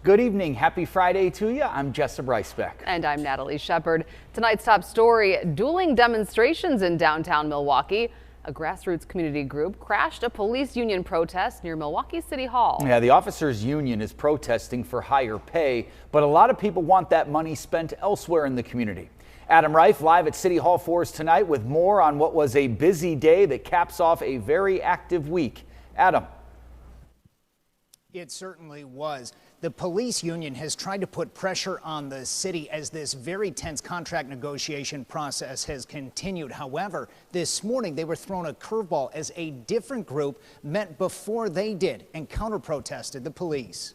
Good evening. Happy Friday to you. I'm Jessa Brycebeck. And I'm Natalie Shepard. Tonight's top story, dueling demonstrations in downtown Milwaukee. A grassroots community group crashed a police union protest near Milwaukee City Hall. Yeah, the officers union is protesting for higher pay, but a lot of people want that money spent elsewhere in the community. Adam Reif live at City Hall for us tonight with more on what was a busy day that caps off a very active week. Adam. It certainly was. The police union has tried to put pressure on the city as this very tense contract negotiation process has continued. However, this morning they were thrown a curveball as a different group met before they did and counter-protested the police.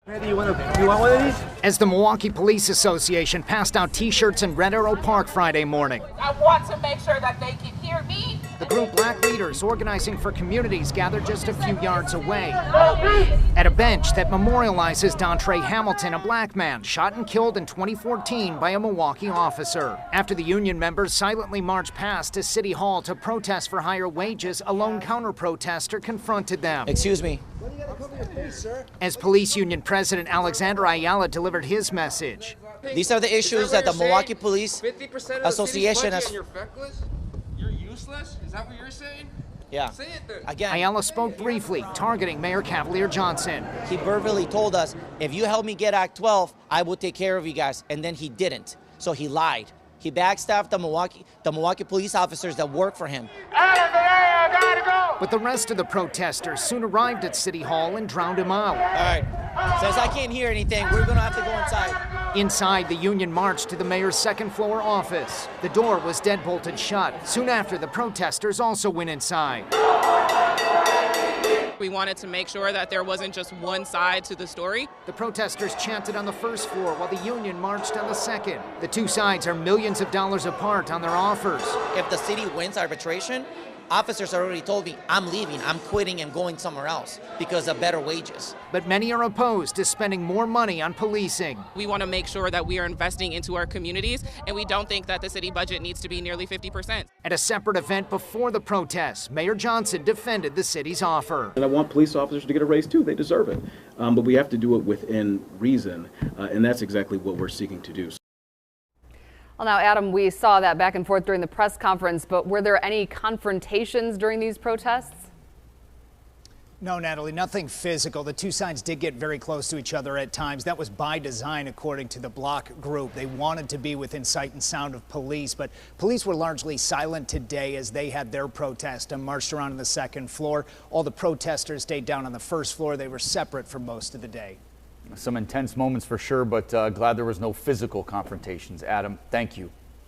You want one of these? As the Milwaukee Police Association passed out T-shirts in Red Arrow Park Friday morning. I want to make sure that they can hear me. The group Black leaders organizing for communities gathered just a few yards away at a bench that memorializes Dontre Hamilton, a black man shot and killed in 2014 by a Milwaukee officer. After the union members silently marched past to City Hall to protest for higher wages, a lone counter-protester confronted them. Excuse me. As police union president Alexander Ayala delivered his message. These are the issues that the Milwaukee Police 50% Association has. You're feckless? You're useless? Is that what you're saying? Yeah. Say it then. Again, Ayala spoke briefly, targeting Mayor Cavalier Johnson. he verbally told us, if you help me get Act 12, I will take care of you guys. And then he didn't. So he lied. He backstabbed the Milwaukee police officers that work for him. But the rest of the protesters soon arrived at City Hall and drowned him out. All right. Since I can't hear anything, we're going to have to go inside. Inside, the union marched to the mayor's second-floor office. The door was deadbolted shut. Soon after, the protesters also went inside. We wanted to make sure that there wasn't just one side to the story. The protesters chanted on the first floor while the union marched on the second. The two sides are millions of dollars apart on their offers. If the city wins arbitration, officers already told me, I'm leaving, I'm quitting and going somewhere else because of better wages. But many are opposed to spending more money on policing. We want to make sure that we are investing into our communities, and we don't think that the city budget needs to be nearly 50%. At a separate event before the protests, Mayor Johnson defended the city's offer. And I want police officers to get a raise too. They deserve it. But we have to do it within reason, and that's exactly what we're seeking to do. Well, now, Adam, we saw that back and forth during the press conference, but were there any confrontations during these protests? No, Natalie, nothing physical. The two sides did get very close to each other at times. That was by design, according to the BLOC group. They wanted to be within sight and sound of police, but police were largely silent today as they had their protest and marched around on the second floor. All the protesters stayed down on the first floor. They were separate for most of the day. Some intense moments for sure, but glad there was no physical confrontations. Adam, thank you.